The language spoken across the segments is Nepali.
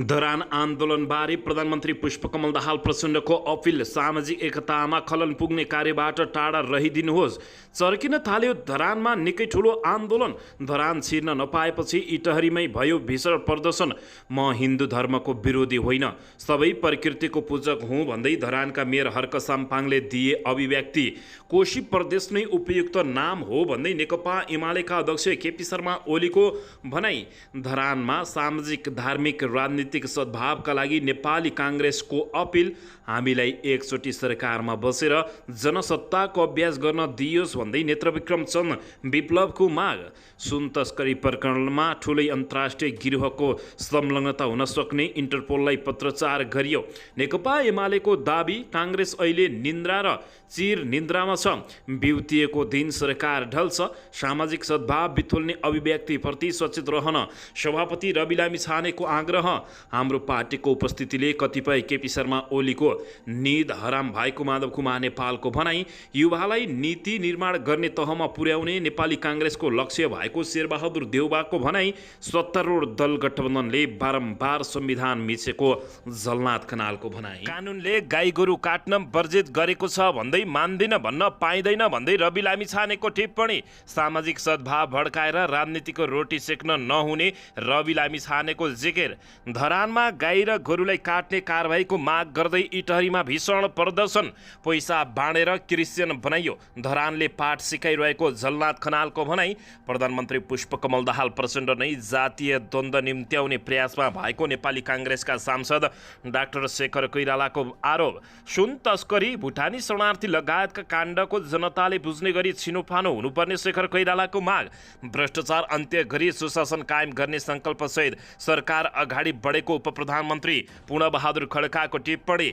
धरान आन्दोलनबारे प्रधानमन्त्री पुष्पकमल दाहाल प्रचण्डको अपिल। सामाजिक एकतामा खलन पुग्ने कार्यबाट टाढा रहिदिनुहोस्। चर्किन थाल्यो धरानमा निकै ठुलो आन्दोलन। धरान छिर्न नपाएपछि इटहरीमै भयो भीषण प्रदर्शन। म हिन्दू धर्मको विरोधी होइन, सबै प्रकृतिको पूजक हुँ भन्दै धरानका मेयर हर्क साम्पाङले दिए अभिव्यक्ति। कोशी प्रदेश नै उपयुक्त नाम हो भन्दै नेकपा एमालेका अध्यक्ष केपी शर्मा ओलीको भनाई। धरानमा सामाजिक धार्मिक राजनीतिक सद्भावका लागि नेपाली काङ्ग्रेसको अपिल। हामीलाई एकचोटि सरकारमा बसेर जनसत्ताको अभ्यास गर्न दिइयोस् भन्दै नेत्रविक्रम चन्द विप्लवको माग। सुन तस्करी प्रकरणमा ठुलै अन्तर्राष्ट्रिय गिरोहको संलग्नता हुन सक्ने इन्टरपोललाई पत्रचार गरियो। नेकपा एमालेको दाबी, काङ्ग्रेस अहिले निन्द्रा र चिर निन्द्रामा छ। बिउतिएको दिन सरकार ढल्छ। सामाजिक सद्भाव बिथोल्ने अभिव्यक्तिप्रति सचेत रहन सभापति रवि लामिछानेको आग्रह। हाम्रो पार्टीको उपस्थितिले कतिपय केपी शर्मा ओलीको निद हराम भएको माधव कुमार नेपालको भनाई। युवालाई नीति निर्माण गर्ने तहमा पुर्याउने नेपाली काङ्ग्रेसको लक्ष्य भएको शेरबहादुर देउबाको भनाई। सत्तारूढ दल गठबन्धनले बारम्बार संविधान मिचेको जलनाथ खनालको भनाई। कानुनले गाई गोरु काट्न वर्जित गरेको छ भन्दै मान्दिन भन्न पाइँदैन भन्दै रवि लामिछानेको टिप्पणी। सामाजिक सद्भाव भड्काएर राजनीतिको रोटी सेक्न नहुने रवि लामिछानेको जिकिर। धरानमा गाई र गोरुलाई काट्ने कारबाहीको माग गर्दै इटहरीमा भीषण प्रदर्शन। पैसा बाँडेर क्रिस्चियन बनाइयो, धरानले पाठ सिकाइरहेको जलनाथ खनालको भनाई। प्रधानमन्त्री पुष्पकमल दाहाल प्रचण्ड नै जातीय द्वन्द्व निम्त्याउने प्रयासमा भएको नेपाली काङ्ग्रेसका सांसद डाक्टर शेखर कोइरालाको आरोप। सुन तस्करी, भुटानी शरणार्थी लगायतका काण्डको जनताले बुझ्ने गरी छिनोफानो हुनुपर्ने शेखर कोइरालाको माग। भ्रष्टाचार अन्त्य गरी सुशासन कायम गर्ने सङ्कल्पसहित सरकार अगाडि बढेको उपप्रधानमन्त्री पूर्णबहादुर खड्काको टिप्पणी।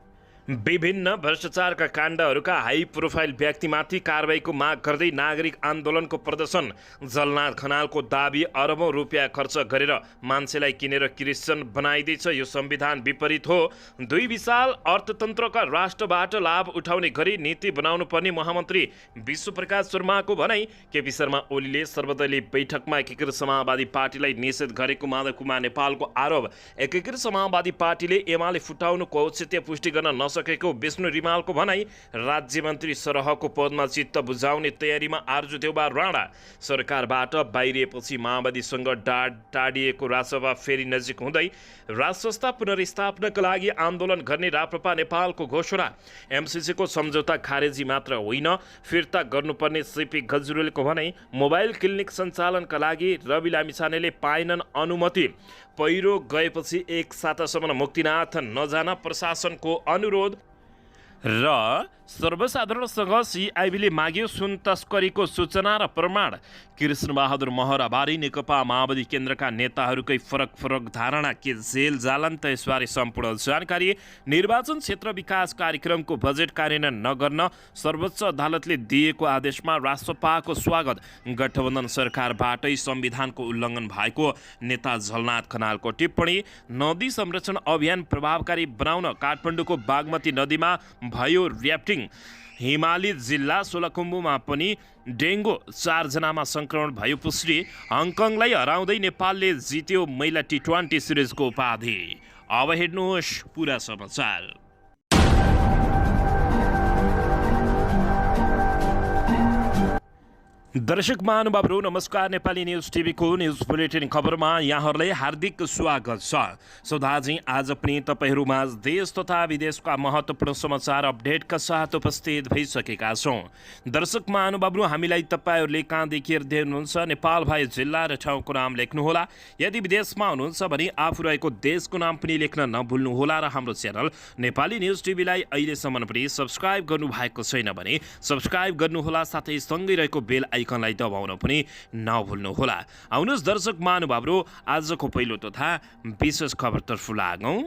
विभिन्न भ्रष्टाचारका काण्डहरूका हाई प्रोफाइल व्यक्तिमाथि कारबाहीको माग गर्दै नागरिक आन्दोलनको प्रदर्शन। जलनाथ खनालको दाबी, अरबौं रुपियाँ खर्च गरेर मान्छेलाई किनेर क्रिस्चियन बनाइदिन्छ, यो संविधान विपरीत हो। दुई विशाल अर्थतन्त्रका राष्ट्रबाट लाभ उठाउने गरी नीति बनाउनु पर्ने महामन्त्री विश्वप्रकाश शर्माको भनाई। केपी शर्मा ओलीले सर्वदलीय बैठकमा एकीकृत समाजवादी पार्टीलाई निषेध गरेको माधव कुमार नेपालको आरोप। एकीकृत समाजवादी पार्टीले एमाले फुटाउनुको औचित्य पुष्टि गर्न सकेको विष्णु रिमालको भनाई। राज्य मन्त्री सरहको पदमा चित्त बुझाउने तयारीमा आर्जु देउबा राणा। सरकारबाट बाहिरिएपछि माओवादीसँग टाढिएको राजसभा फेरि नजिक हुँदै राजसंस्था पुनर्स्थापनाका लागि आन्दोलन गर्ने राप्रपा नेपालको घोषणा। एमसिसीको सम्झौता खारेजी मात्र होइन, फिर्ता गर्नुपर्ने सिपी गजुरेलको भनाई। मोबाइल क्लिनिक सञ्चालनका लागि रवि लामिछानेले पाएनन् अनुमति। पहिरो गएपछि एक सातासम्म मुक्तिनाथ नजान प्रशासनको अनुरोध। र सर्वसाधारणसँग सिआइबीले माग्यो सुन तस्करीको सूचना र प्रमाण। कृष्णबहादुर महराबारी नेकपा माओवादी केन्द्रका नेताहरूकै फरक धारणा के जेल जालान् त यसबारे सम्पूर्ण जानकारी। निर्वाचन क्षेत्र विकास कार्यक्रमको बजेट कार्यान्वयन नगर्न सर्वोच्च अदालतले दिएको आदेशमा राष्ट्रपाको स्वागत। गठबन्धन सरकारबाटै संविधानको उल्लङ्घन भएको नेता जलनाथ खनालको टिप्पणी। नदी संरक्षण अभियान प्रभावकारी बनाउन काठमाडौँको बागमती नदीमा भयो र्याफ्टिङ। हिमाली जिल्ला सोलखुम्बुमा पनि डेङ्गु, 4 जनामा संक्रमण भयो पुष्टि। हङकङलाई हराउँदै नेपालले जित्यो महिला टी20 सिरिजको उपाधि। अब हेर्नुहोस् पुरा समाचार। दर्शक महानुभावहरू नमस्कार। नेपाली न्युज टिभीको न्युज बुलेटिन खबरमा यहाँहरूलाई हार्दिक स्वागत छ। सौदाजी आज पनि तपाईँहरूमाझ देश तथा विदेशका महत्त्वपूर्ण समाचार अपडेटका साथ उपस्थित भइसकेका छौँ। दर्शक महानुभावहरू, हामीलाई तपाईँहरूले कहाँदेखि हेर्दै हुनुहुन्छ नेपाल भए जिल्ला र ठाउँको नाम लेख्नुहोला। यदि विदेशमा हुनुहुन्छ भने आफू रहेको देशको नाम पनि लेख्न नभुल्नुहोला। र हाम्रो च्यानल नेपाली न्युज टिभीलाई अहिलेसम्म पनि सब्सक्राइब गर्नुभएको छैन भने सब्सक्राइब गर्नुहोला, साथै सँगै रहेको बेल आइकनलाई दबाउन पनि नभुल्नुहोला। आउनुहोस् दर्शक महानुभावहरू, आजको पहिलो तथा विशेष खबरतर्फ लागौँ।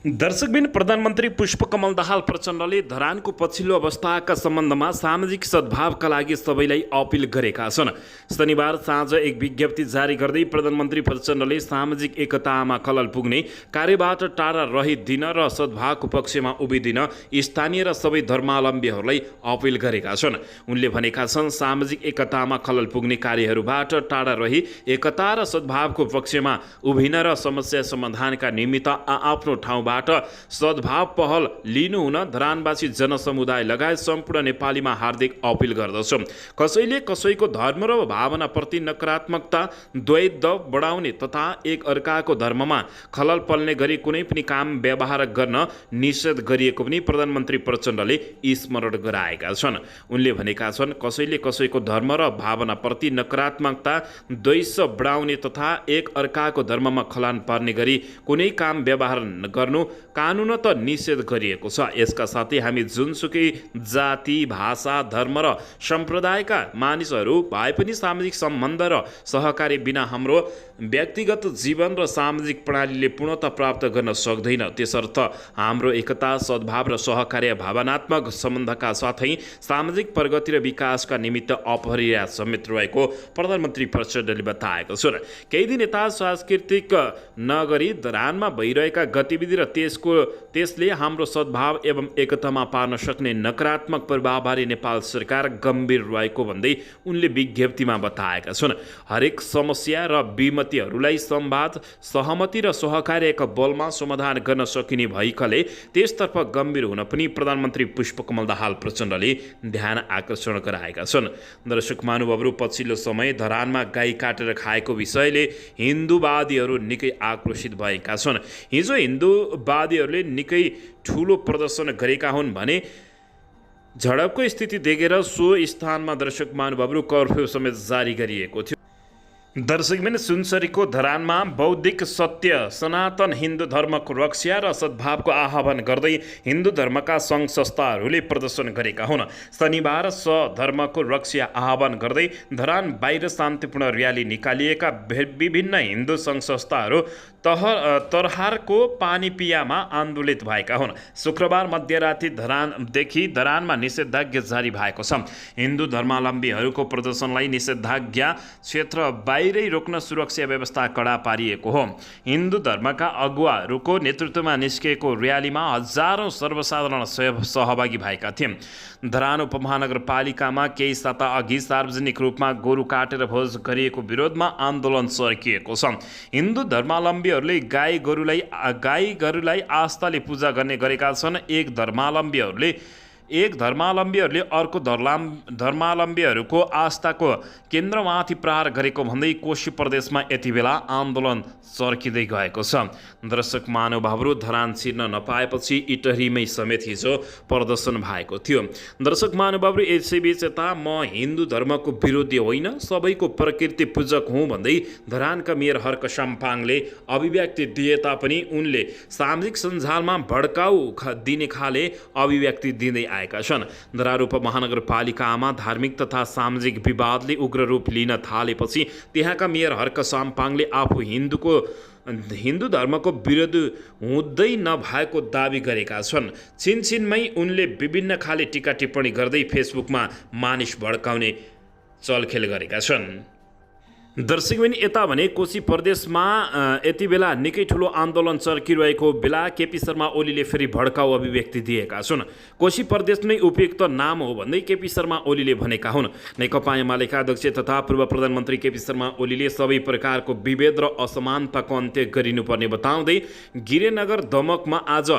दर्शकबिन प्रधानमन्त्री पुष्पकमल दाहाल प्रचण्डले धरानको पछिल्लो अवस्थाका सम्बन्धमा सामाजिक सद्भावका लागि सबैलाई अपिल गरेका छन्। शनिबार साँझ एक विज्ञप्ति जारी गर्दै प्रधानमन्त्री प्रचण्डले सामाजिक एकतामा खलल पुग्ने, कार्यबाट टाढा रहिदिन र सद्भावको पक्षमा उभिदिन स्थानीय र सबै धर्मावलम्बीहरूलाई अपिल गरेका छन्। उनले भनेका छन्, सामाजिक एकतामा खलल पुग्ने कार्यहरूबाट टाढा रही एकता र सद्भावको पक्षमा उभिन र समस्या समाधानका निमित्त आफ्नो ठाउँबाट सद्भाव पहल लिनु हुन धरानवासी जनसमुदाय लगायत सम्पूर्ण नेपालीमा हार्दिक अपिल गर्दछौँ। कसैले कसैको धर्म र भावनाप्रति नकारात्मकता, द्वैत बढाउने तथा एक अर्काको धर्ममा खलल पर्ने गरी कुनै पनि काम व्यवहार गर्न निषेध गरिएको पनि प्रधानमन्त्री प्रचण्डले स्मरण गराएका छन्। उनले भनेका छन्, कसैले कसैको धर्म र भावनाप्रति नकारात्मकता, द्वेष बढाउने तथा एक अर्काको धर्ममा खलन पर्ने गरी कुनै काम व्यवहार गर्नु कानुन त निषेध गरिएको छ। यसका साथै हामी जुनसुकै जाति, भाषा, धर्म र सम्प्रदायका मानिसहरू भए पनि सामाजिक सम्बन्ध र सहकारी बिना हाम्रो व्यक्तिगत जीवन र सामाजिक प्रणालीले पूर्णता प्राप्त गर्न सक्दैन। त्यसर्थ हाम्रो एकता, सद्भाव र सहकार्य भावनात्मक सम्बन्धका साथै सामाजिक प्रगति र विकासका निमित्त अपरिहार्य समेत रहेको प्रधानमन्त्री प्रचण्डले बताएको छ। केही दिन यता सांस्कृतिक नगरी धरानमा भइरहेका गतिविधि र त्यसले हाम्रो सद्भाव एवं एकतामा पार्न सक्ने नकारात्मक प्रभावबारे नेपाल सरकार गम्भीर रहेको भन्दै उनले विज्ञप्तिमा बताएका छन्। हरेक समस्या र विमतिहरूलाई संवाद, सहमति र सहकार्यका बलमा समाधान गर्न सकिने भएकाले त्यसतर्फ गम्भीर हुन पनि प्रधानमन्त्री पुष्पकमल दाहाल प्रचण्डले ध्यान आकर्षण गराएका छन्। दर्शक महानुभावहरू, पछिल्लो समय धरानमा गाई काटेर खाएको विषयले हिन्दूवादीहरू निकै आक्रोशित भएका छन्। हिजो हिन्दूवादीहरूले निकै ठुलो प्रदर्शन गरेका हुन् भने झडपको स्थिति देखेर सो स्थानमा दर्शक महानुभावहरू कर्फ्यू समेत जारी गरिएको थियो। दर्शकबिन, सुनसरीको धरानमा बौद्धिक सत्य, सनातन हिन्दू धर्मको रक्षा र सद्भावको आह्वान गर्दै हिन्दू धर्मका सङ्घ संस्थाहरूले प्रदर्शन गरेका हुन्। शनिबार सधर्मको रक्षा आह्वान गर्दै धरान बाहिर शान्तिपूर्ण र्याली निकालिएका विभिन्न हिन्दू सङ्घ संस्थाहरू तरहारको पानीपियामा आन्दोलित भएका हुन्। शुक्रबार मध्यराति धरानमा निषेधाज्ञा जारी भएको छ। हिन्दू धर्मावलम्बीहरूको प्रदर्शनलाई निषेधाज्ञा क्षेत्र बाहिरै रोक्न सुरक्षा व्यवस्था कडा पारिएको हो। हिन्दू धर्मका अगुवाहरूको नेतृत्वमा निस्किएको र्यालीमा हजारौं सर्वसाधारण सहभागी भएका थिए। धरान उपमहानगरपालिकामा केही साता अघि सार्वजनिक रूपमा गोरु काटेर भोज गरिएको विरोधमा आन्दोलन सर्किएको छ। हिन्दू धर्मावलम्बीहरूले गाई गोरुलाई आस्थाले पूजा गर्ने गरेका छन्। एक धर्मावलम्बीहरूले अर्को धर्मावलम्बीहरूको आस्थाको केन्द्रमाथि प्रहार गरेको भन्दै कोशी प्रदेशमा यति बेला आन्दोलन चर्किँदै गएको छ। दर्शक महानुभावहरू, धरान छिर्न नपाएपछि इटहरीमै समेत हिजो प्रदर्शन भएको थियो। दर्शक महानुभावहरू, यसैबीच यता म हिन्दू धर्मको विरोधी होइन, सबैको प्रकृति पूजक हुँ भन्दै धरानका मेयर हर्क साम्पाङले अभिव्यक्ति दिए तापनि उनले सामाजिक सञ्जालमा भड्काउ दिने खाले अभिव्यक्ति दिँदै आएका छन्। धरान उपमहानगरपालिकामा धार्मिक तथा सामाजिक विवादले उग्र रूप लिन थालेपछि त्यहाँका मेयर हर्क साम्पाङले आफू हिन्दू धर्मको विरोध हुँदै नभएको दावी गरेका छन्। छिनछिनमै उनले विभिन्न खाले टीका टिप्पणी गर्दै फेसबुकमा मानिस भड्काउने चलखेल गरेका छन्। दर्शकबिन, यता भने कोशी प्रदेशमा यति बेला निकै ठुलो आन्दोलन चर्किरहेको बेला केपी शर्मा ओलीले फेरि भड्काउ अभिव्यक्ति दिएका छन्। कोशी प्रदेश नै उपयुक्त नाम हो भन्दै केपी शर्मा ओलीले भनेका हुन्। नेकपा एमालेका अध्यक्ष तथा पूर्व प्रधानमन्त्री केपी शर्मा ओलीले सबै प्रकारको विभेद र असमानताको अन्त्य गरिनुपर्ने बताउँदै गिरिनगर दमकमा आज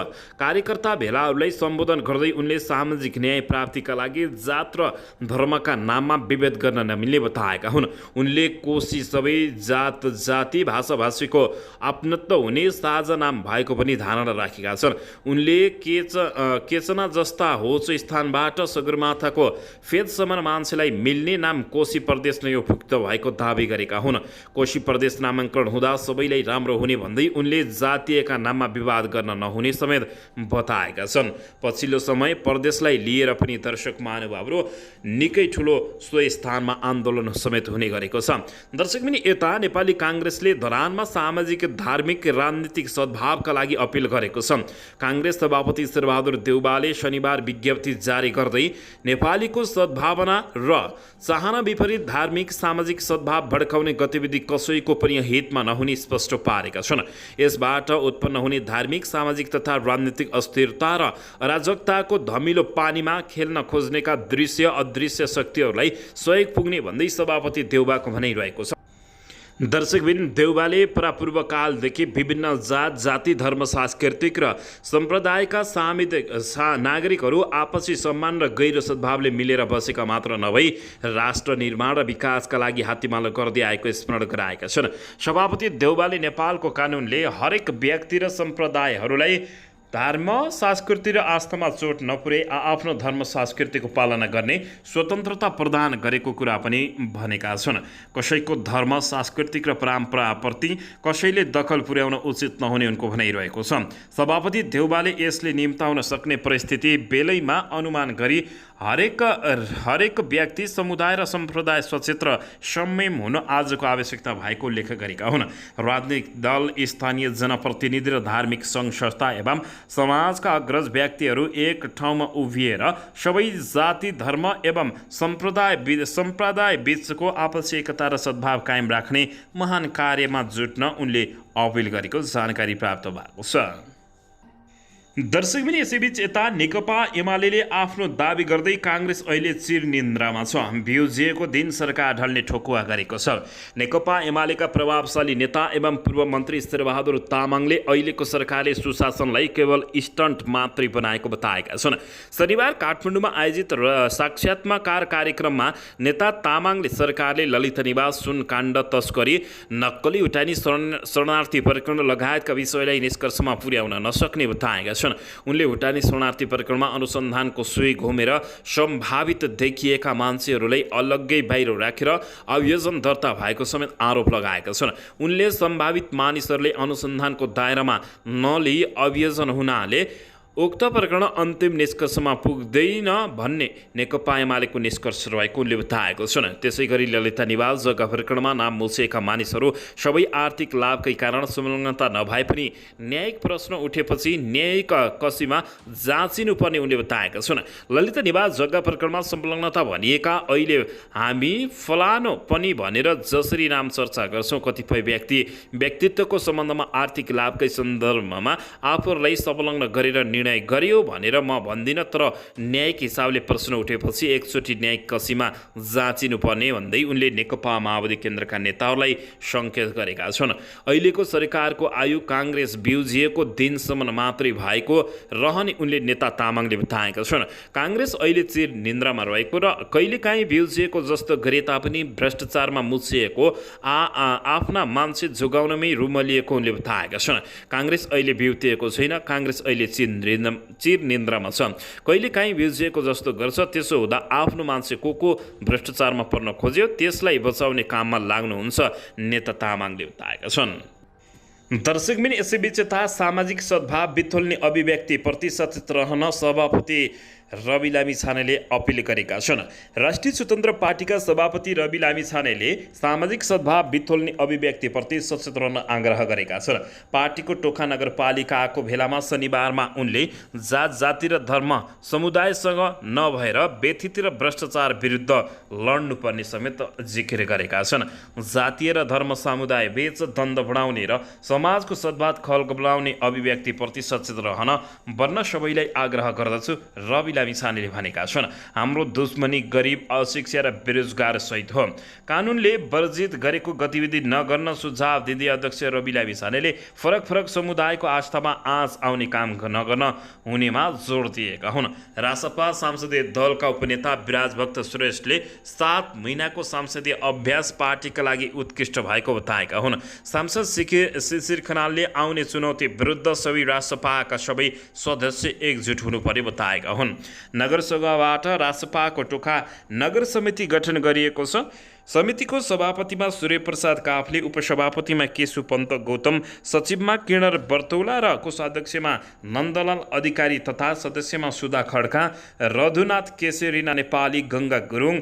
कार्यकर्ता भेलाहरूलाई सम्बोधन गर्दै उनले सामाजिक न्याय प्राप्तिका लागि जात र धर्मका नाममा विभेद गर्न नमिल्ने बताएका हुन्। उनले सबै जात, जाति, भाषाभाषीको अपनत्व हुने साझा नाम भएको पनि धारणा राखेका छन्। उनले केचना जस्ता होचो स्थानबाट सगरमाथाको फेदसम्म मान्छेलाई मिल्ने नाम कोशी प्रदेश नै उपयुक्त भएको दावी गरेका हुन्। कोशी प्रदेश नामाङ्करण हुँदा सबैलाई राम्रो हुने भन्दै उनले जातीयका नाममा विवाद गर्न नहुने समेत बताएका छन्। पछिल्लो समय प्रदेशलाई लिएर पनि दर्शक महानुभावहरू निकै ठुलो सो स्थानमा आन्दोलन समेत हुने गरेको छ। दर्शकबिनी यता नेपाली काङ्ग्रेसले धरानमा सामाजिक धार्मिक राजनीतिक सद्भावका लागि अपिल गरेको छ। काङ्ग्रेस सभापति शेरबहादुर देउवाले शनिबार विज्ञप्ति जारी गर्दै नेपालीको सद्भावना र चाहना विपरीत धार्मिक सामाजिक सद्भाव भड्काउने गतिविधि कसैको पनि हितमा नहुने स्पष्ट पारेका छन्। यसबाट उत्पन्न हुने धार्मिक सामाजिक तथा राजनीतिक अस्थिरता र अराजकताको धमिलो पानीमा खेल्न खोज्नेका दृश्य अदृश्य शक्तिहरूलाई सहयोग पुग्ने भन्दै सभापति देउवाको भनाइरहेको छ। दर्शकबिन देउवाले परापूर्व कालदेखि विभिन्न जात जाति धर्म सांस्कृतिक र सम्प्रदायका नागरिकहरू आपसी सम्मान र गैर सद्भावले मिलेर बसेका मात्र नभई राष्ट्र निर्माण र विकासका लागि हात्तीमालो गर्दै आएको स्मरण गराएका छन्। सभापति देउवाले नेपालको कानुनले हरेक व्यक्ति र सम्प्रदायहरूलाई धर्म संस्कृति र आस्थामा चोट नपुर्याई आफ्नो धर्म संस्कृतिको पालना गर्ने स्वतन्त्रता प्रदान गरेको कुरा पनि भनेका छन्। कसैको धर्म सांस्कृतिक र परम्पराप्रति कसैले दखल पुर्याउन उचित नहुने उनको भनाइरहेको छ। सभापति देउवाले यसले निम्ताउन सक्ने परिस्थिति बेलैमा अनुमान गरी हरेक व्यक्ति समुदाय र सम्प्रदाय सचेत र संयम हुन आजको आवश्यकता भएको उल्लेख गरेका हुन्। राजनीतिक दल स्थानीय जनप्रतिनिधि र धार्मिक सङ्घ संस्था एवं समाजका अग्रज व्यक्तिहरू एक ठाउँमा उभिएर सबै जाति धर्म एवं सम्प्रदाय बीचको आपसी एकता र सद्भाव कायम राख्ने महान कार्यमा जुट्न उनले अपिल गरेको जानकारी प्राप्त भएको छ। दर्शकबिनी यसैबीच यता नेकपा एमाले आफ्नो दावी गर्दै काङ्ग्रेस अहिले चिरनिन्द्रामा छ। बिउजिएको दिन सरकार ढल्ने ठोकुवा गरेको छ। नेकपा एमालेका प्रभावशाली नेता एवं पूर्व मन्त्री शेरबहादुर तामाङले अहिलेको सरकारले सुशासनलाई केवल स्टन्ट मात्रै बनाएको बताएका छन्। शनिबार काठमाडौँमा आयोजित साक्षात्कार कार्यक्रममा नेता तामाङले सरकारले ललित निवास सुनकाण्ड तस्करी नक्कली उठानी शरणार्थी प्रकरण लगायतका विषयलाई निष्कर्षमा पुर्याउन नसक्ने बताएका छन्। उनले भुटानी शरणार्थी प्रकरणमा अनुसन्धानको सुई घुमेर सम्भावित देखिएका मान्छेहरूलाई अलग्गै बाहिर राखेर अभियोजन दर्ता भएको समेत आरोप लगाएका छन्। उनले सम्भावित मानिसहरूले अनुसन्धानको दायरामा नलिई अभियोजन हुनाले उक्त प्रकरण अन्तिम निष्कर्षमा पुग्दैन भन्ने नेकपा एमालेको निष्कर्ष रहेको उनले बताएको छन्। त्यसै गरी ललिता निवास जग्गा प्रकरणमा नाम मुछिएका मानिसहरू सबै आर्थिक लाभकै कारण संलग्नता नभए पनि न्यायिक प्रश्न उठेपछि न्यायिक कसीमा जाँचिनुपर्ने उनले बताएका छन्। ललिता निवास जग्गा प्रकरणमा संलग्नता भनिएका अहिले हामी फलानो पनि भनेर जसरी नाम चर्चा गर्छौँ कतिपय व्यक्तित्वको सम्बन्धमा आर्थिक लाभकै सन्दर्भमा आफूहरूलाई संलग्न गरेर निर्णय गरियो भनेर म भन्दिनँ, तर न्यायिक हिसाबले प्रश्न उठेपछि एकचोटि न्यायिक कसीमा जाँचिनुपर्ने भन्दै उनले नेकपा माओवादी केन्द्रका नेताहरूलाई सङ्केत गरेका छन्। अहिलेको सरकारको आयु काङ्ग्रेस बिउजिएको दिनसम्म मात्रै भएको रहने उनले नेता तामाङले बताएका छन्। काङ्ग्रेस अहिले चिर निन्द्रामा रहेको र कहिलेकाहीँ बिउजिएको जस्तो गरे तापनि भ्रष्टाचारमा मुछिएको आफ्ना मान्छे जोगाउनमै रुमलिएको उनले बताएका छन्। काङ्ग्रेस अहिले बिउतिएको छैन, काङ्ग्रेस अहिले चिर निन्द्रामा छ। कहिलेकाहीँ बिउजिएको जस्तो गर्छ, त्यसो हुँदा आफ्नो मान्छे को भ्रष्टाचारमा पर्न खोज्यो त्यसलाई बचाउने काममा लाग्नुहुन्छ नेता तामाङले बताएका छन्। दर्शकबिन यसैबीच यता सामाजिक सद्भाव बिथोल्ने अभिव्यक्तिप्रति सचेत रहन सभापति रवि लामिछानेले अपिल गरेका छन्। राष्ट्रिय स्वतन्त्र पार्टीका सभापति रवि लामिछानेले सामाजिक सद्भाव बिथोल्ने अभिव्यक्तिप्रति सचेत रहन आग्रह गरेका छन्। पार्टीको टोखा नगरपालिकाको भेलामा शनिबारमा उनले जात जाति र धर्म समुदायसँग नभएर व्यथित र भ्रष्टाचार विरुद्ध लड्नुपर्ने समेत जिकिर गरेका छन्। जातीय र धर्म समुदाय बीच द्वन्द्व बढाउने र समाजको सद्भाव खलबलाउने अभिव्यक्तिप्रति सचेत रहन बन्न सबैलाई आग्रह गर्दछु रवि लामिछानेले भनेका छन्। हाम्रो दुश्मनी गरिब अशिक्षा र बेरोजगार सहित हो। कानुनले वर्जित गरेको गतिविधि नगर्न सुझाव दिँदै अध्यक्ष रवि लामिछानेले फरक समुदायको आस्थामा आँच आउने काम नगर्न हुनेमा जोड दिएका हुन्। रासपा संसदीय दलका उपनेता विराजभक्त श्रेष्ठले 7 महिनाको संसदीय अभ्यास पार्टीका लागि उत्कृष्ट भएको बताएका हुन्। सांसद शिशिर खनालले आउने चुनौती विरुद्ध सबै रासपाका सबै सदस्य एकजुट हुनुपर्ने बताएका हुन्। नगरसभाबाट रासपाको टोखा नगर समिति गठन गरिएको छ। समितिको सभापतिमा सूर्य प्रसाद काफले, उपसभापतिमा केशु पन्त गौतम, सचिवमा किरण बर्तौला र कोषाध्यक्षमा नन्दलाल अधिकारी तथा सदस्यमा सुधा खड्का, रघुनाथ केशरीना नेपाली, गङ्गा गुरुङ,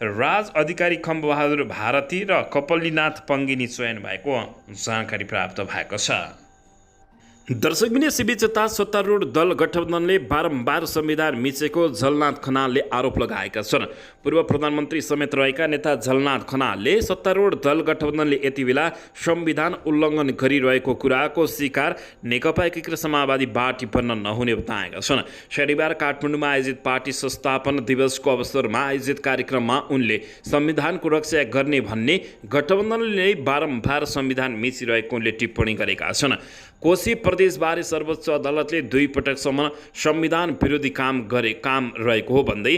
राज अधिकारी खम्बबहादुर भारती र कपलीनाथ पङ्गिनी चयन भएको जानकारी प्राप्त भएको छ। दर्शकबिन यसैबीच यता सत्तारूढ दल गठबन्धनले बारम्बार संविधान मिचेको झलनाथ खनालले आरोप लगाएका छन्। पूर्व प्रधानमन्त्री समेत रहेका नेता झलनाथ खनालले सत्तारूढ दल गठबन्धनले यति बेला संविधान उल्लङ्घन गरिरहेको कुराको शिकार नेकपा एकीकृत समाजवादी पार्टी बन्न नहुने बताएका छन्। शनिबार काठमाडौँमा आयोजित पार्टी संस्थापन दिवसको अवसरमा आयोजित कार्यक्रममा उनले संविधानको रक्षा गर्ने भन्ने गठबन्धनले बारम्बार संविधान मिचिरहेको उनले टिप्पणी गरेका छन्। कोशी प्रदेशबारे सर्वोच्च अदालतले 2 पटकसम्म संविधान विरोधी काम रहेको हो भन्दै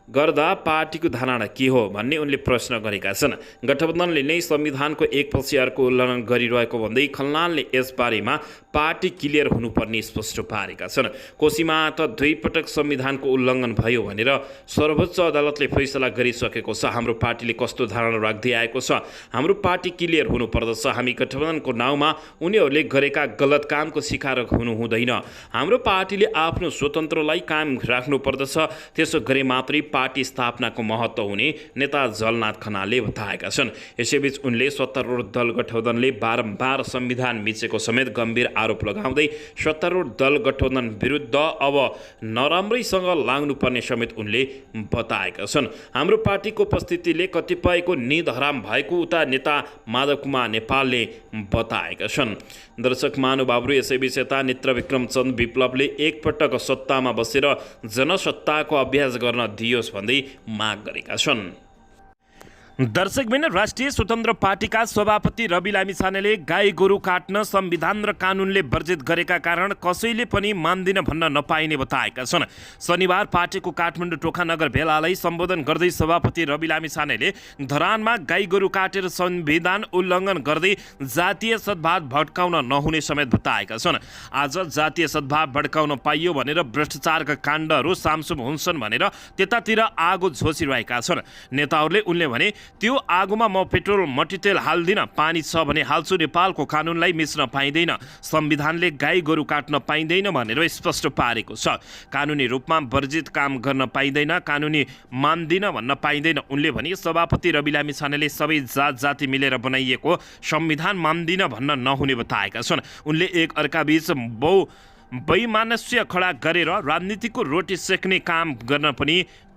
गर्दा पार्टीको धारणा के हो भन्ने उनले प्रश्न गरेका छन्। गठबन्धनले नै संविधानको एकपछि अर्को उल्लङ्घन गरिरहेको भन्दै खनालले यसबारेमा पार्टी क्लियर हुनुपर्ने स्पष्ट पारेका छन्। कोशीमा त 2 पटक संविधानको उल्लङ्घन भयो भनेर सर्वोच्च अदालतले फैसला गरिसकेको छ। हाम्रो पार्टीले कस्तो धारणा राख्दै आएको छ, हाम्रो पार्टी क्लियर हुनुपर्दछ। हामी गठबन्धनको नाउँमा उनीहरूले गरेका गलत कामको शिकार हुनु हुँदैन। हाम्रो पार्टीले आफ्नो स्वतन्त्रलाई कायम राख्नुपर्दछ। त्यसो गरे मात्रै पार्टी स्थापनाको महत्त्व हुने नेता झलनाथ खनालले बताएका छन्। यसैबीच उनले सत्तारूढ दल गठबन्धनले बारम्बार संविधान मिचेको समेत गम्भीर आरोप लगाउँदै सत्तारूढ दल गठबन्धन विरुद्ध अब नराम्रैसँग लाग्नुपर्ने समेत उनले बताएका छन्। हाम्रो पार्टीको उपस्थितिले कतिपयको निद हराम भएको उता नेता माधव कुमार नेपालले बताएका छन्। दर्शक महानुभावहरू, यसैबीच यता नेत्रविक्रम चन्द विप्लवले एकपटक सत्तामा बसेर जनसत्ताको अभ्यास गर्न दियोस् भन्दै माग गरेका छन्। दर्शकबिन राष्ट्रिय स्वतन्त्र पार्टीका सभापति रवि लामिछानेले गाई गोरु काट्न संविधान र कानुनले वर्जित गरेका कारण कसैले पनि मान्दिन भन्न नपाइने बताएका छन्। शनिबार पार्टीको काठमाडौँ टोखा नगर भेलालाई सम्बोधन गर्दै सभापति रवि लामिछानेले धरानमा गाई गोरु काटेर संविधान उल्लङ्घन गर्दै जातीय सद्भाव भड्काउन नहुने समेत बताएका छन्। आज जातीय सद्भाव भड्काउन पाइयो भनेर भ्रष्टाचारका काण्डहरू सामसुम हुन्छन् भनेर त्यतातिर आगो झोसिरहेका छन् नेताहरूले। उनले भने त्यो आगोमा म पेट्रोल मट्टितेल हाल्दिन, पानी छ भने हाल्छु। नेपालको कानुनलाई मिच्न पाइँदैन, संविधानले गाई गोरु काट्न पाइँदैन भनेर स्पष्ट पारेको छ। कानुनी रूपमा वर्जित काम गर्न पाइँदैन, कानुनी मान्दिन भन्न पाइँदैन। उनले भने सभापति रवि लामिछानेले सबै जात जाति मिलेर बनाइएको संविधान मान्दिन भन्न नहुने बताएका छन्। उनले एक अर्काबीच वैमानस्य खडा गरेर राजनीतिको रोटी सेक्ने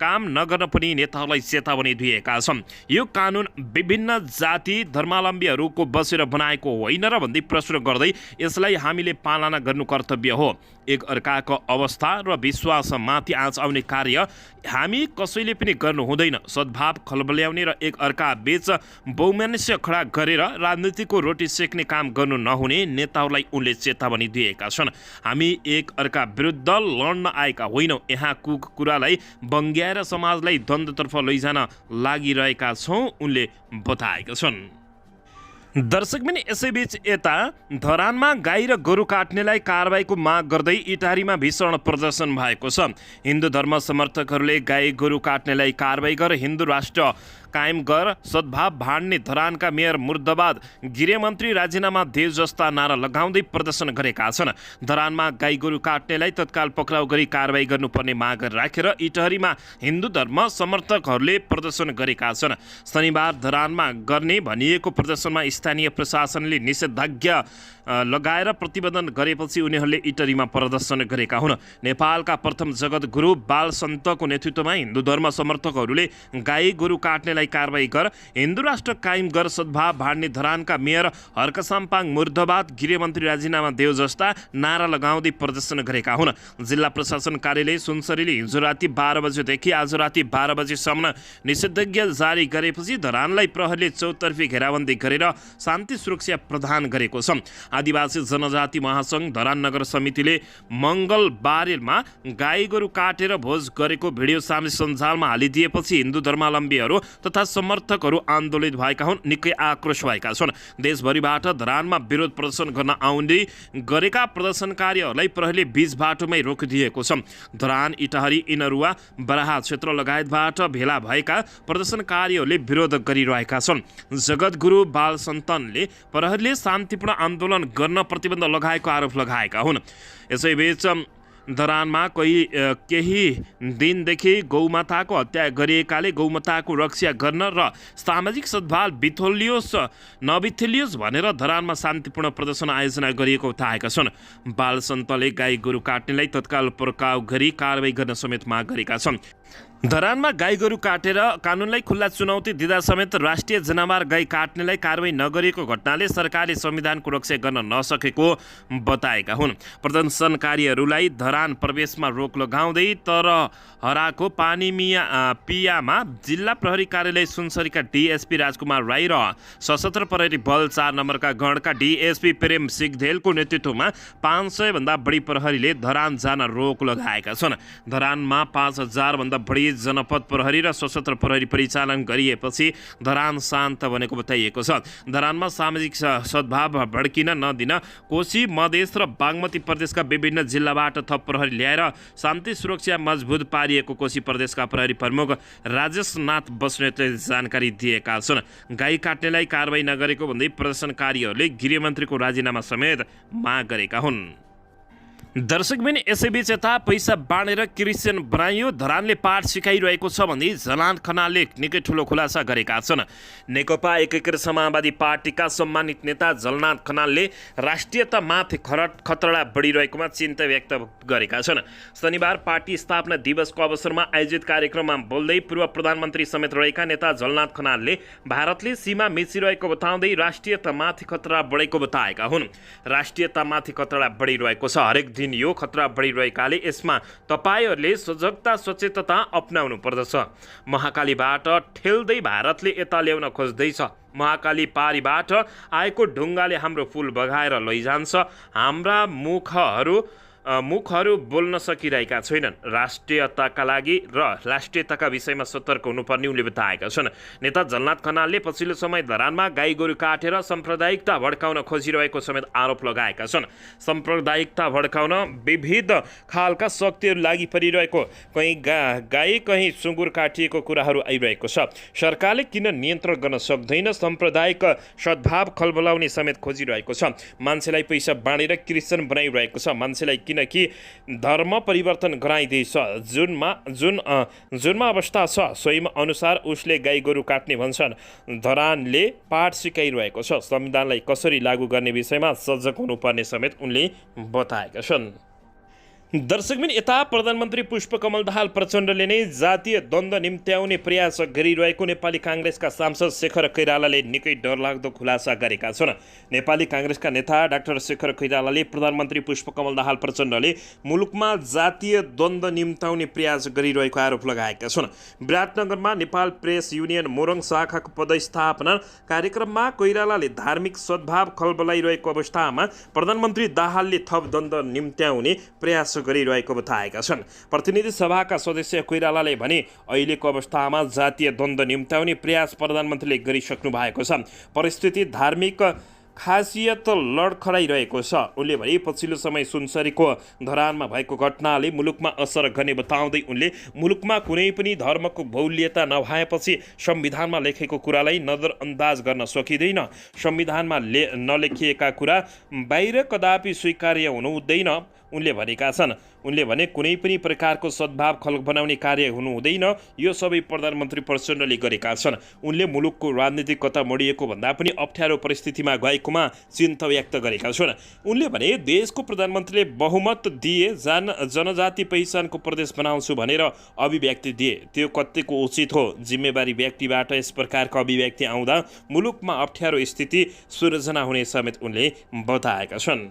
काम नगर्न पनि नेताहरूलाई चेतावनी दिएका छन्। यो कानुन विभिन्न जाति धर्मावलम्बीहरूको बसेर बनाएको होइन र भन्दै प्रश्न गर्दै यसलाई हामीले पालना गर्नु कर्तव्य हो। एक अर्काको अवस्था र विश्वासमाथि आँच आउने कार्य हामी कसैले पनि गर्नु हुँदैन। सद्भाव खलबल्याउने र एक अर्का बीच वैमनस्य खडा गरेर राजनीतिको रोटी सेक्ने काम गर्नु नहुने नेताहरूलाई उनले चेतावनी दिएका छन्। हामी एक अर्का विरुद्ध लड्न आएका होइनौँ, यहाँ कुरालाई बङ्ग्याएर समाजलाई द्वन्द्वतर्फ लैजान लागिरहेका छौँ, उनले बताएका छन्। दर्शकबिन यसैबीच यता धरानमा गाई र गोरु काट्नेलाई कारबाहीको माग गर्दै इटारीमा भीषण प्रदर्शन भएको छ। हिन्दू धर्म समर्थकहरूले गाई गोरु काट्नेलाई कारबाही गर, हिन्दू राष्ट्र कायम गर, सद्भाव भाड्ने धरानका मेयर मुर्दाबाद, गृहमन्त्री राजीनामा देव जस्ता नारा लगाउँदै प्रदर्शन गरेका छन्। धरानमा गाई गोरु काट्नेलाई तत्काल पक्राउ गरी कारबाही गर्नुपर्ने माग राखेर इटहरीमा हिन्दू धर्म समर्थकहरूले प्रदर्शन गरेका छन्। शनिबार धरानमा गर्ने भनिएको प्रदर्शनमा स्थानीय प्रशासनले निषेधाज्ञा लगाएर प्रतिबन्धन गरेपछि उनीहरूले इटहरीमा प्रदर्शन गरेका हुन्। नेपालका प्रथम जगत गुरु बाल सन्तको नेतृत्वमा हिन्दू धर्म समर्थकहरूले गाई गोरु काट्नेलाई कारबाही गर, हिन्दू राष्ट्र कायम गर, सद्भाव भाड्ने धरानका मेयर हर्कसाम्पाङ मुर्दाबाद, गृहमन्त्री राजीनामा देव जस्ता नारा लगाउँदै प्रदर्शन गरेका हुन्। जिल्ला प्रशासन कार्यालय सुनसरीले हिजो राति 12 बजेदेखि आज राति 12 बजेसम्म निषेधाज्ञा जारी गरेपछि धरानलाई प्रहरीले चौतर्फी घेराबन्दी गरेर शान्ति सुरक्षा प्रदान गरेको छ। आदिवासी जनजाति महासङ्घ धरान नगर समितिले मङ्गलबारमा गाई गोरु काटेर भोज गरेको भिडियो सामाजिक सञ्जालमा हालिदिएपछि हिन्दू धर्मावलम्बीहरू तथा समर्थकहरू आन्दोलित भएका हुन्, निकै आक्रोश भएका छन्। देशभरिबाट धरानमा विरोध प्रदर्शन गर्न आउँदै गरेका प्रदर्शनकारीहरूलाई प्रहरीले बीच बाटोमै रोकिदिएको छ। धरान, इटहरी, इनरुवा, बराहा क्षेत्र लगायतबाट भेला भएका प्रदर्शनकारीहरूले विरोध गरिरहेका छन्। जगतगुरु बाल सन्तनले प्रहरीले शान्तिपूर्ण आन्दोलन गर्न प्रतिबन्ध लगाएको आरोप लगाएका हुन्। यसैबीच धरानमा केही दिनदेखि गौमाताको हत्या गरिएकाले गौमाताको रक्षा गर्न र सामाजिक सद्भाव नबिथोलियोस् भनेर धरानमा शान्तिपूर्ण प्रदर्शन आयोजना गरिएको बताएका छन्। बाल सन्तले गाई गोरु काट्नेलाई तत्काल पक्राउ गरी कारबाही गर्न समेत माग गरेका छन्। धरानमा गाई गोरु काटेर कानुनलाई खुल्ला चुनौती दिँदा समेत राष्ट्रिय जनावर गाई काट्नेलाई कारबाही नगरेको घटनाले सरकारले संविधानको रक्षा गर्न नसकेको बताएका हुन्। प्रदर्शनकारीहरूलाई धरान प्रवेशमा रोक लगाउँदै तर हराको पियामा जिल्ला प्रहरी कार्यालय सुनसरीका डीएसपी राजकुमार राई र सशस्त्र प्रहरी बल 4 नम्बरका गणका डीएसपी प्रेम सिगदेलको नेतृत्वमा 500 भन्दा बढी प्रहरीले धरान जान रोक लगाएका छन्। धरानमा 5000 भन्दा बढी जनपद प्रहरी र सशस्त्र प्रहरी परिचालन गरिएपछि धरान शान्त बनेको बताइएको छ। धरानमा सामाजिक सद्भाव भड्किन नदिन कोशी मधेस र बागमती प्रदेशका विभिन्न जिल्लाबाट थप प्रहरी ल्याएर शान्ति सुरक्षा मजबुत पारिएको कोशी प्रदेशका प्रहरी प्रमुख राजेश नाथ बस्नेतले जानकारी दिएका छन्। गाई काट्नेलाई कारबाही नगरेको भन्दै प्रदर्शनकारीहरूले गृहमन्त्रीको राजीनामा समेत माग गरेका हुन्। दर्शकबिन यसैबीच यता पैसा बाँडेर क्रिस्चियन बनाइयो धरानले पाठ सिकाइरहेको छ भन्दै झलनाथ खनालले निकै ठुलो खुलासा गरेका छन्। नेकपा एकीकृत समाजवादी पार्टीका सम्मानित नेता झलनाथ खनालले राष्ट्रियतामाथि खतरा बढिरहेकोमा चिन्ता व्यक्त गरेका छन्। शनिबार पार्टी स्थापना दिवसको अवसरमा आयोजित कार्यक्रममा बोल्दै पूर्व प्रधानमन्त्री समेत रहेका नेता झलनाथ खनालले भारतले सीमा मिचिरहेको बताउँदै राष्ट्रियतामाथि खतरा बढेको बताएका हुन्। राष्ट्रियतामाथि खतरा बढिरहेको छ, हरेक दिन यो खतरा बढिरहेकाले यसमा तपाईहरूले सजगता सचेतता अपनाउनु पर्दछ। महाकालीबाट ठेल्दै भारतले यता ल्याउन खोज्दैछ। महाकाली पारीबाट आएको ढुङ्गाले हाम्रो फुल बगाएर लैजान्छ। हाम्रा मुखहरू बोल्न सकिरहेका छैनन्। राष्ट्रियताका लागि र राष्ट्रियताका विषयमा सतर्क हुनुपर्ने उनले बताएका छन्। नेता झलनाथ खनालले पछिल्लो समय धरानमा गाई गोरु काटेर साम्प्रदायिकता भड्काउन खोजिरहेको समेत आरोप लगाएका छन्। साम्प्रदायिकता भड्काउन विविध खालका शक्तिहरू लागि परिरहेको, कहीँ गाई कहीँ सुँगुर काटिएको कुराहरू आइरहेको छ। सरकारले किन नियन्त्रण गर्न सक्दैन? साम्प्रदायिक सद्भाव खलबलाउने समेत खोजिरहेको छ। मान्छेलाई पैसा बाँडेर क्रिस्चियन बनाइरहेको छ। मान्छेलाई किनकि धर्म परिवर्तन गराइदिएछ। जुनमा अवस्था छ सोही अनुसार उसले गाई गोरु काट्ने भन्छन्। धरानले पाठ सिकाइरहेको छ। संविधानलाई कसरी लागू गर्ने विषयमा सजग हुनुपर्ने समेत उनले बताएका छन्। दर्शकबिन यता प्रधानमन्त्री पुष्पकमल दाहाल प्रचण्डले नै जातीय द्वन्द्व निम्त्याउने प्रयास गरिरहेको नेपाली काङ्ग्रेसका सांसद शेखर कोइरालाले निकै डरलाग्दो खुलासा गरेका छन्। नेपाली काङ्ग्रेसका नेता डाक्टर शेखर कोइरालाले प्रधानमन्त्री पुष्पकमल दाहाल प्रचण्डले मुलुकमा जातीय द्वन्द्व निम्त्याउने प्रयास गरिरहेको आरोप लगाएका छन्। विराटनगरमा नेपाल प्रेस युनियन मोरङ शाखाको पदस्थापना कार्यक्रममा कोइरालाले धार्मिक सद्भाव खलबलाइरहेको अवस्थामा प्रधानमन्त्री दाहालले थप द्वन्द्व निम्त्याउने प्रयास गरिरहेको बताएका छन्। प्रतिनिधि सभाका सदस्य कोइरालाले भने अहिलेको अवस्थामा जातीय द्वन्द्व निम्त्याउने प्रयास प्रधानमन्त्रीले गरिसक्नु भएको छ। परिस्थिति धार्मिक खासियत लडखडाइरहेको छ। उनले भने पछिल्लो समय सुनसरीको धरानमा भएको घटनाले मुलुकमा असर गर्ने बताउँदै उनले मुलुकमा कुनै पनि धर्मको बहुल्यता नभएपछि संविधानमा लेखेको कुरालाई नजरअन्दाज गर्न सकिँदैन। संविधानमा नलेखिएका कुरा बाहिर कदापि स्वीकार्य हुनु हुँदैन उनले भनेका छन्। उनले भने कुनै पनि प्रकारको सद्भाव खल बनाउने कार्य हुनु हुँदैन। यो सबै प्रधानमन्त्री प्रचण्डले गरेका छन्। उनले मुलुकको राजनीतिक कता मोडिएको भन्दा पनि अप्ठ्यारो परिस्थितिमा गएकोमा चिन्ता व्यक्त गरेका छन्। उनले भने देशको प्रधानमन्त्रीले बहुमत दिए जनजाति पहिचानको प्रदेश बनाउँछु भनेर अभिव्यक्ति दिए। त्यो कतिको उचित हो? जिम्मेवारी व्यक्तिबाट यस प्रकारको अभिव्यक्ति आउँदा मुलुकमा अप्ठ्यारो स्थिति सृजना हुने समेत उनले बताएका छन्।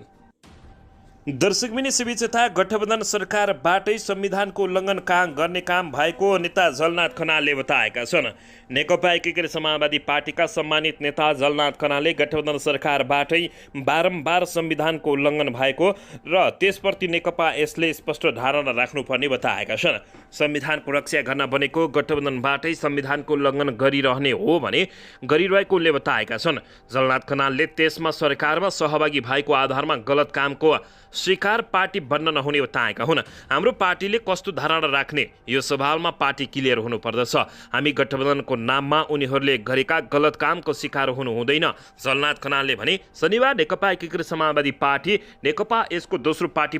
दर्शकबिन यसैबीच यता गठबन्धन सरकारबाटै संविधानको उल्लङ्घन गर्ने काम भएको नेता झलनाथ खनालले बताएका छन्। नेकपा एकीकृत समाजवादी पार्टीका सम्मानित नेता झलनाथ खनालले गठबन्धन सरकारबाटै बारम्बार संविधानको उल्लङ्घन भएको र त्यसप्रति नेकपा यसले स्पष्ट धारणा राख्नुपर्ने बताएका छन्। संविधानको रक्षा गर्न बनेको गठबन्धनबाटै संविधानको उल्लङ्घन गरिरहने हो भने गरिरहेको उनले बताएका छन्। झलनाथ खनालले त्यसमा सरकारमा सहभागी भएको आधारमा गलत कामको शिकार पार्टी बन्न नहुने बताएका हुन्। हाम्रो पार्टीले कस्तो धारणा राख्ने यो सवालमा पार्टी क्लियर हुनुपर्दछ। हामी गठबन्धनको नाममा उनीहरूले गरेका गलत कामको शिकार हुनु हुँदैन। झलनाथ खनालले भने शनिबार नेकपा एकीकृत समाजवादी पार्टी नेकपा यसको दोस्रो पार्टी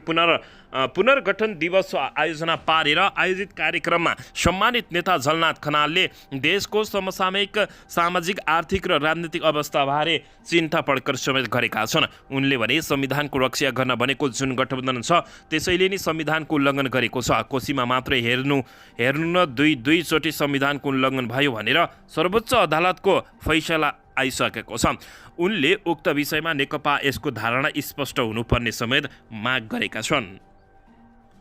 पुनर्गठन दिवस आयोजना पारेर आयोजित कार्यक्रममा सम्मानित नेता झलनाथ खनालले देशको समसामयिक सामाजिक आर्थिक र राजनीतिक अवस्थाबारे चिन्ता प्रकट समेत गरेका छन्। उनले भने संविधानको रक्षा गर्न बनेको जुन गठबन्धन छ त्यसैले नै संविधानको उल्लङ्घन गरेको छ। कोशीमा मात्रै हेर्नु न दुईचोटि संविधानको उल्लङ्घन भयो भनेर सर्वोच्च अदालतको फैसला आइसकेको छ। उनले उक्त विषयमा नेकपा यसको धारणा स्पष्ट हुनुपर्ने समेत माग गरेका छन्।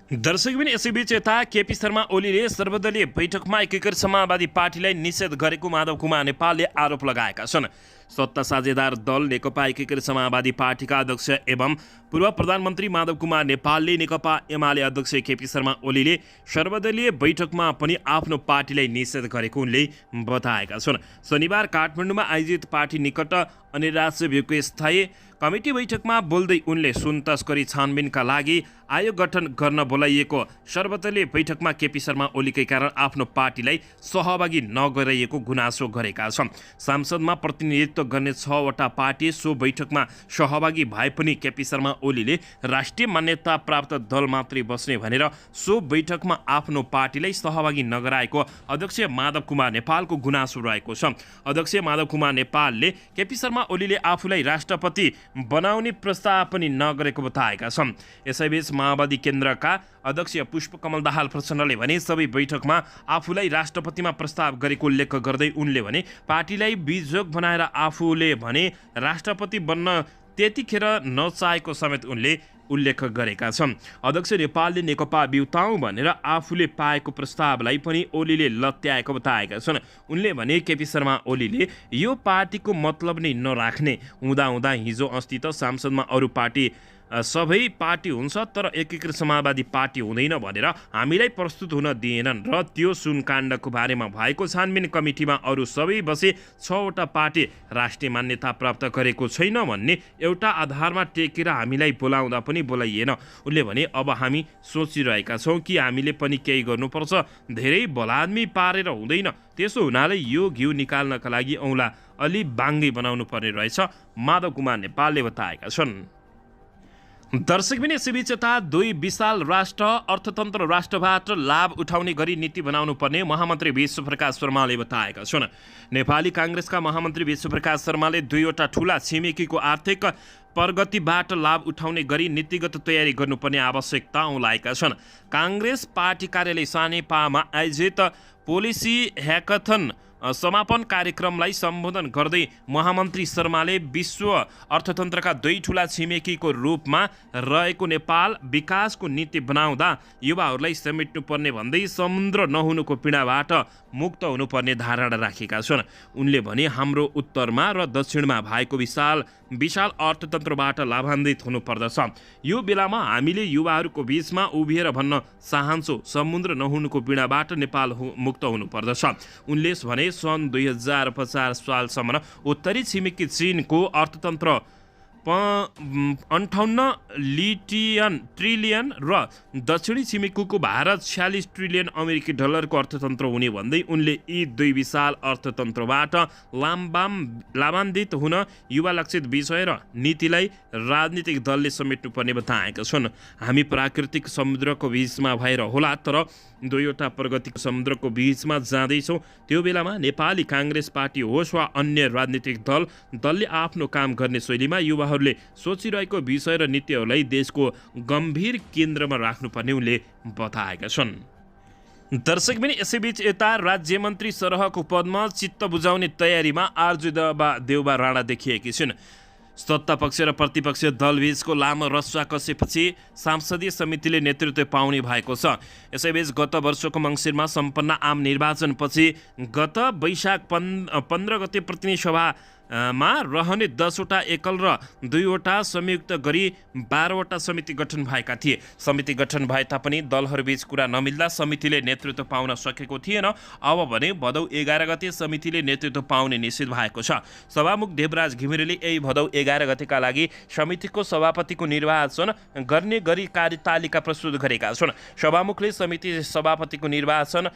दर्शकबिन यसैबीच यता केपी शर्मा ओलीले सर्वदलीय बैठकमा एकीकृत समाजवादी पार्टीलाई निषेध गरेको माधव कुमार नेपालले आरोप लगाएका छन्। सत्ता साझेदार दल नेकपा एकीकृत समाजवादी पार्टीका अध्यक्ष एवं पूर्व प्रधानमन्त्री माधव कुमार नेपालले नेकपा एमाले अध्यक्ष केपी शर्मा ओलीले सर्वदलीय बैठकमा पनि आफ्नो पार्टीलाई निषेध गरेको उनले बताएका छन्। शनिबार काठमाडौँमा आयोजित पार्टी निकट अनि राज्य व्यूको स्थायी कमिटी बैठकमा बोल्दै उनले सुन तस्करी छानबिनका लागि आयोग गठन गर्न बोलाइएको सर्वदलीय बैठकमा केपी शर्मा ओलीकै कारण आफ्नो पार्टीलाई सहभागी नगराइएको गुनासो गरेका छन्। सांसदमा प्रतिनिधित्व गर्ने 6 वटा पार्टी सो बैठकमा सहभागी भए पनि केपी शर्मा ओलीले राष्ट्रिय मान्यता प्राप्त दल मात्रै बस्ने भनेर सो बैठकमा आफ्नो पार्टीलाई सहभागी नगराएको अध्यक्ष माधव कुमार नेपालको गुनासो रहेको छ। अध्यक्ष माधव कुमार नेपालले केपी शर्मा ओलीले आफूलाई राष्ट्रपति बनाउने प्रस्ताव पनि नगरेको बताएका छन्। यसैबीच माओवादी केन्द्रका अध्यक्ष पुष्पकमल दाहाल प्रचण्डले भने सबै बैठकमा आफूलाई राष्ट्रपतिमा प्रस्ताव गरेको उल्लेख गर्दै उनले भने पार्टीलाई बिजोग बनाएर आफूले भने राष्ट्रपति बन्न त्यतिखेर नचाहेको समेत उनले उल्लेख गरेका छन्। अध्यक्ष नेपालले नेकपा बिउताउँ भनेर आफूले पाएको प्रस्तावलाई पनि ओलीले लत्याएको बताएका छन्। उनले भने केपी शर्मा ओलीले यो पार्टीको मतलब नै नराख्ने हुँदा हिजो अस्ति त सांसदमा अरू पार्टी सबै पार्टी हुन्छ तर एकीकृत समाजवादी पार्टी हुँदैन भनेर हामीलाई प्रस्तुत हुन दिएनन् र त्यो सुनकाण्डको बारेमा भएको छानबिन कमिटीमा अरू सबै बसे 6 वटा पार्टी राष्ट्रिय मान्यता प्राप्त गरेको छैन भन्ने एउटा आधारमा टेकेर हामीलाई बोलाउँदा पनि बोलाइएन। उनले भने अब हामी सोचिरहेका छौँ कि हामीले पनि केही गर्नुपर्छ, धेरै बलादमी पारेर हुँदैन, त्यसो हुनाले यो घिउ निकाल्नका लागि औँला अलि बाङ्गी बनाउनु पर्ने रहेछ माधव कुमार नेपालले बताएका छन्। दर्शकबिन यसैबीच यता दुई विशाल राष्ट्र अर्थतन्त्र राष्ट्रबाट लाभ उठाउने गरी नीति बनाउनु पर्ने महामन्त्री विश्वप्रकाश शर्माले बताएका छन्। नेपाली काङ्ग्रेसका महामन्त्री विश्वप्रकाश शर्माले 2 वटा ठूला छिमेकीको आर्थिक प्रगतिबाट लाभ उठाउने गरी नीतिगत तयारी गर्नुपर्ने आवश्यकता औलाएका छन्। काङ्ग्रेस पार्टी कार्यालय सानेपामा आयोजित पोलिसी ह्याकाथन समापन कार्यक्रमलाई सम्बोधन गर्दै महामन्त्री शर्माले विश्व अर्थतन्त्रका 2 ठूला छिमेकीको रूपमा रहेको नेपाल विकासको नीति बनाउँदा युवाहरूलाई समेट्नुपर्ने भन्दै समुद्र नहुनुको पीडाबाट मुक्त हुनुपर्ने धारणा राखेका छन्। उनले भने हाम्रो उत्तरमा र दक्षिणमा भएको विशाल अर्थतन्त्रबाट लाभान्वित हुनुपर्दछ। यो बेलामा हामीले युवाहरूको बीचमा उभिएर भन्न चाहन्छौँ समुद्र नहुनुको पीडाबाट नेपाल मुक्त हुनुपर्दछ। उनले भने सन् 2050 सालसम्म उत्तरी छिमेकी चीनको अर्थतन्त्र 58 ट्रिलियन र दक्षिणी छिमेकीको भारत 46 ट्रिलियन अमेरिकी डलरको अर्थतन्त्र हुने भन्दै उनले यी 2 विशाल अर्थतन्त्रबाट लाभान्वित हुन युवा लक्षित विषय र नीतिलाई राजनीतिक दलले समेट्नुपर्ने बताएका छन्। हामी प्राकृतिक समुद्रको बीचमा भएर होला तर 2 वटा प्रगतिको समुद्रको बीचमा जाँदैछौँ। त्यो बेलामा नेपाली काङ्ग्रेस पार्टी होस् वा अन्य राजनीतिक दलले आफ्नो काम गर्ने शैलीमा युवाहरूले सोचिरहेको विषय र नीतिहरूलाई देशको गम्भीर केन्द्रमा राख्नुपर्ने उनले बताएका छन्। दर्शकबिन यसैबीच यता राज्यमन्त्री सरहको पदमा चित्त बुझाउने तयारीमा आरजु देउबा राणा देखिएकी छिन्। सत्तापक्ष र प्रतिपक्ष दलबीचको लामो रस्साकसेपछि संसदीय समितिले नेतृत्व पाउने भएको छ। यसैबीच गत वर्षको मङ्सिरमा सम्पन्न आम निर्वाचनपछि गत वैशाख 15 गते प्रतिनिधि सभामा रहने 10 वटा एकल र 2 वटा संयुक्त गरी 12 वटा समिति गठन भएका थिए। समिति गठन भए तापनि दलहरूबीच कुरा नमिल्दा समितिले नेतृत्व पाउन सकेको थिएन। अब भने भदौ 11 गते समितिले नेतृत्व पाउने निश्चित भएको छ। सभामुख देवराज घिमिरेले यही भदौ 11 गतेका लागि समितिको सभापतिको निर्वाचन गर्ने गरी कार्यतालिका प्रस्तुत गरेका छन्। सभामुखले समिति सभापतिको निर्वाचन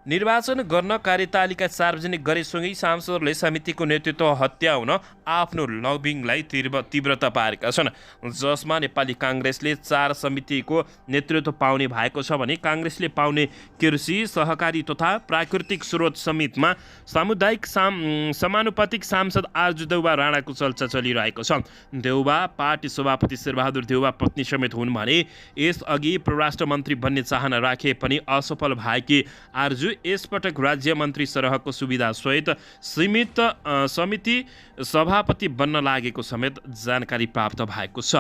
निर्वाचन गर्न कार्यतालिका सार्वजनिक गरेसँगै सांसदहरूले समितिको नेतृत्व हत्याउन आफ्नो लबिङलाई तीव्रता पारेका छन्, जसमा नेपाली काङ्ग्रेसले 4 समितिको नेतृत्व पाउने भएको छ भने काङ्ग्रेसले पाउने कृषि, सहकारी तथा प्राकृतिक स्रोत समितिमा सामुदायिक समानुपातिक सांसद आरजु देउबा राणाको चर्चा चलिरहेको छ। देउबा पार्टी सभापति शेरबहादुर देउबा पत्नी समेत हुन् भने यसअघि परराष्ट्र मन्त्री बन्ने चाहना राखे पनि असफल भएकी आरजु यसपटक राज्य मन्त्री सरहको सुविधासहित सीमित समिति सभापति बन्न लागेको समेत जानकारी प्राप्त भएको छ।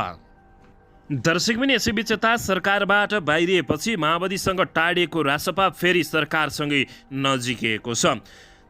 दर्शकबिन यसैबीच यता सरकारबाट बाहिरिएपछि माओवादीसँग टाढिएको रासपा फेरि सरकारसँगै नजिकिएको छ।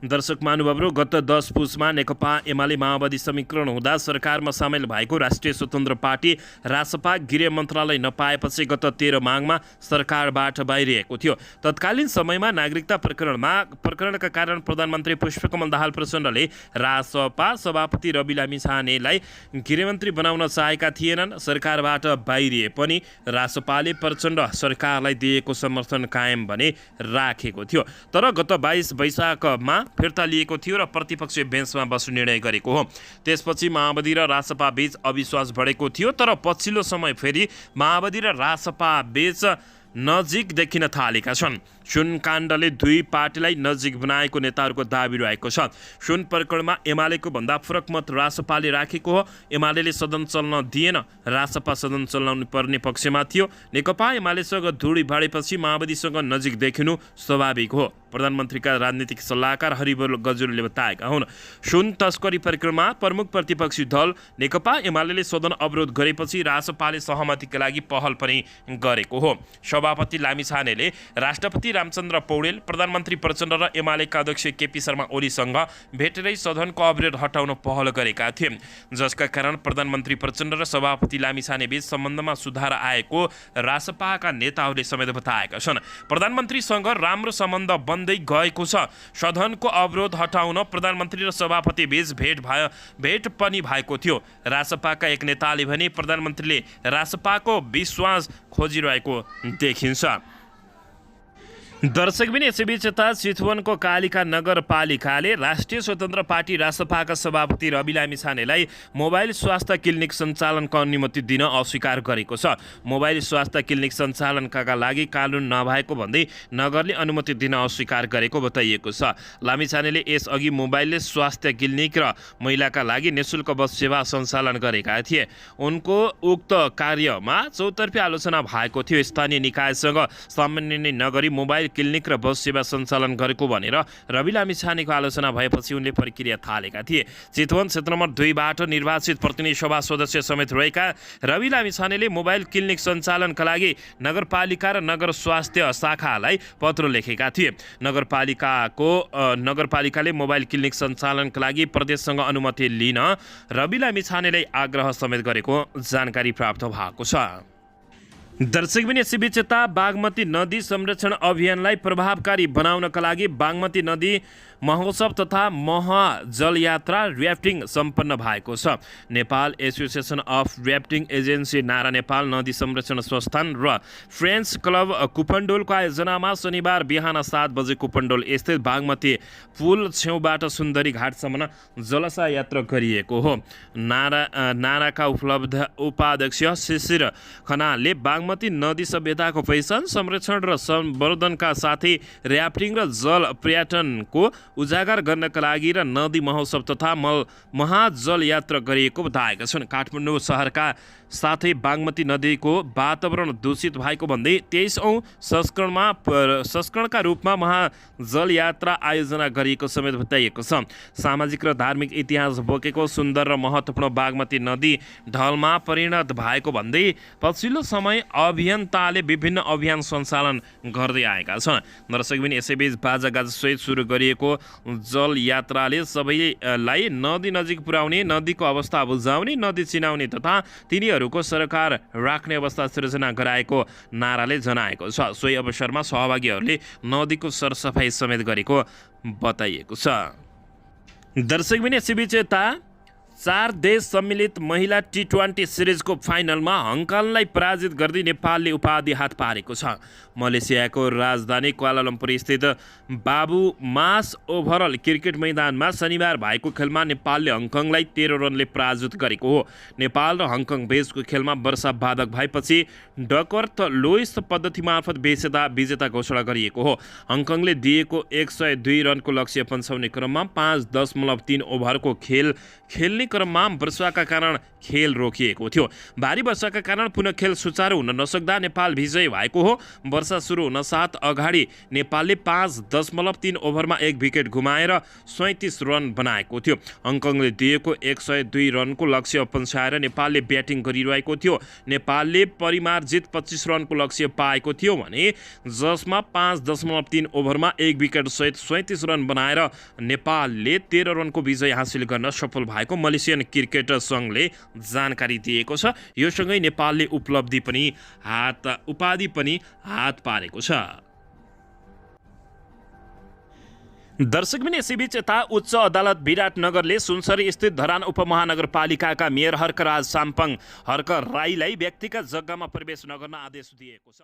दर्शक महानुभावहरू, गत 10 पुसमा नेकपा एमाले माओवादी समीकरण हुँदा सरकारमा सामेल भएको राष्ट्रिय स्वतन्त्र पार्टी रासपा गृह मन्त्रालय नपाएपछि गत 13 माघमा सरकारबाट बाहिरिएको थियो। तत्कालीन समयमा नागरिकता प्रकरणका कारण प्रधानमन्त्री पुष्पकमल दाहाल प्रचण्डले रासपा सभापति रवि लामिछानेलाई गृहमन्त्री बनाउन चाहेका थिएनन्। सरकारबाट बाहिरिए पनि रासपाले प्रचण्ड सरकारलाई दिएको समर्थन कायम भने राखेको थियो, तर गत 22 वैशाखमा फिर्ता लिएको थियो र प्रतिपक्ष बेन्चमा बस्ने निर्णय गरेको हो। त्यसपछि माओवादी र रासपा बीच अविश्वास बढेको थियो, तर पछिल्लो समय फेरि माओवादी र रासपा बीच नजिक देखिन थालेका छन्। सुन काण्डले दुई पार्टीलाई नजिक बनाएको नेताहरूको दाबी रहेको छ। सुन प्रकरणमा एमालेको भन्दा फरक मत रासपाले राखेको हो। एमाले सदन चल्न दिएन, रासपा सदन चलाउनु पर्ने पक्षमा थियो। नेकपा एमालेसँग धुडी बाडेपछि माओवादीसँग नजिक देखिनु स्वाभाविक हो, प्रधानमन्त्रीका राजनीतिक सल्लाहकार हरिबल गजुरले बताएका हुन्। सुन तस्करी प्रकरणमा प्रमुख प्रतिपक्षी दल नेकपा एमाले सदन अवरोध गरेपछि रासपाले सहमतिका लागि पहल पनि गरेको हो। सभापति लामिछानेले राष्ट्रपति रामचन्द्र पौडेल, प्रधानमन्त्री प्रचण्ड र एमालेका अध्यक्ष केपी शर्मा ओलीसँग भेटेरै सदनको अवरोध हटाउन पहल गरेका थिए, जसका कारण प्रधानमन्त्री प्रचण्ड र सभापति लामिछाने बीच सम्बन्धमा सुधार आएको रासपाका नेताहरूले समेत बताएका छन्। प्रधानमन्त्रीसँग राम्रो सम्बन्ध बन्दै गएको छ। सदनको अवरोध हटाउन प्रधानमन्त्री र सभापति बीच भेट पनि भएको थियो। रासपाका एक नेताले भने प्रधानमन्त्रीले रासपाको विश्वास खोजिरहेको देखिन्छ। दर्शकबिन यसैबीच यता चितवनको कालिका नगरपालिकाले राष्ट्रिय स्वतन्त्र पार्टी रासपाका सभापति रवि लामिछानेलाई मोबाइल स्वास्थ्य क्लिनिक सञ्चालनको अनुमति दिन अस्वीकार गरेको छ। मोबाइल स्वास्थ्य क्लिनिक सञ्चालनका लागि कानुन नभएको भन्दै नगरले अनुमति दिन अस्वीकार गरेको बताइएको छ। लामिछानेले यसअघि मोबाइल स्वास्थ्य क्लिनिक र महिलाका लागि निःशुल्क बस सेवा सञ्चालन गरेका थिए। उनको उक्त कार्यमा चौतर्फी आलोचना भएको थियो। स्थानीय निकायसँग समन्वय नगरी मोबाइल क्लिनिक र बस सेवा सञ्चालन गरेको भनेर रवि लामिछानेको आलोचना भएपछि उनले प्रक्रिया थालेका थिए। चितवन क्षेत्र नम्बर 2 बाट निर्वाचित प्रतिनिधि सभा सदस्य समेत रहेका रवि लामिछानेले मोबाइल क्लिनिक सञ्चालनका लागि नगरपालिका र नगर स्वास्थ्य शाखालाई पत्र लेखेका थिए। नगरपालिकाले मोबाइल क्लिनिक सञ्चालनका लागि प्रदेशसँग अनुमति लिन रवि लामिछानेलाई आग्रह समेत गरेको जानकारी प्राप्त भएको छ। दर्शकबिन यसैबीच यता बागमती नदी संरक्षण अभियानलाई प्रभावकारी बनाउनका लागि बागमती नदी महोत्सव तथा महाजलयात्रा र्याफ्टिङ सम्पन्न भएको छ। Nepal association of rafting agency, नारा नेपाल नदी संरक्षण संस्थान र फ्रेन्च क्लब कुपन्डोलको आयोजनामा शनिबार बिहान 7 बजे कुपन्डोल स्थित बागमती पुल छेउबाट सुन्दरी घाटसम्म जलसा यात्रा गरिएको हो। नाराका उपाध्यक्ष शिशिर खनालले बागमती नदी सभ्यताको पहिचान, संरक्षण र संवर्धनका साथै र्याफ्टिङ र जल पर्यटनको उजागर गर्नका लागि र नदी महोत्सव तथा महाजल यात्रा गरिएको बताएका छन्। काठमाडौँ सहरका साथै बागमती नदीको वातावरण दूषित भएको भन्दै 23औं संस्करणका रूपमा महाजल यात्रा आयोजना गरिएको समेत बताइएको छ। सामाजिक र धार्मिक इतिहास बोकेको सुन्दर र महत्त्वपूर्ण बागमती नदी ढलमा परिणत भएको भन्दै पछिल्लो समय अभियन्ताले विभिन्न अभियान सञ्चालन गर्दै आएका छन्। दर्शकबिन यसैबीच बाजागाजासहित सुरु गरिएको जल यात्राले सबैलाई नदी नजिक पुर्याउने, नदीको अवस्था बुझाउने, नदी चिनाउने तथा तिनीहरूको सरकार राख्ने अवस्था सृजना गराएको नाराले जनाएको छ। सोही अवसरमा सहभागीहरूले नदीको सरसफाई समेत गरेको बताइएको छ। दर्शकबिन यसैबीच यता 4 देश सम्मिलित महिला T20 सिरिजको फाइनलमा हङकङलाई पराजित गर्दै नेपालले उपाधि हात पारेको छ। मलेसियाको राजधानी क्वालालम्पुर स्थित बाबु मास ओभरअल क्रिकेट मैदानमा शनिबार भएको खेलमा नेपालले हङकङलाई 13 रनले पराजित गरेको हो। नेपाल र हङकङ बीचको खेलमा वर्षा बाधक भएपछि डकवर्थ लोइस पद्धति मार्फत विजेता घोषणा गरिएको हो। हङकङले दिएको 102 रनको लक्ष्य पन्छाउने क्रममा 5.3 ओभरको खेल खेल्ने क्रममा वर्षाका कारण खेल रोकिएको थियो। भारी वर्षाका कारण पुनः खेल सुचारू हुन नसक्दा नेपाल विजयी भएको हो। वर्षा सुरु हुन साथ अगाडि नेपालले 5.3 ओभरमा 1 विकेट गुमाएर 37 रन बनाएको थियो। हङकङले दिएको 102 रनको लक्ष्य पन्छाएर नेपालले ब्याटिङ गरिरहेको थियो। नेपालले परिमार्जित 25 रनको लक्ष्य पाएको थियो भने जसमा 5.3 ओभरमा 1 विकेट सहित 37 रन बनाएर नेपालले 13 रनको विजय हासिल गर्न सफल भएको मलेसियन क्रिकेट सङ्घले जानकारी दिएको छ। यो सँगै नेपालले उपाधि पनि हात पारेको छ। दर्शकबिन यसैबीच यता उच्च अदालत विराटनगरले सुनसरी स्थित धरान उपमहानगरपालिकाका मेयर हर्कराज साम्पाङ हर्क राईलाई व्यक्तिगत जग्गामा प्रवेश नगर्न आदेश दिएको छ।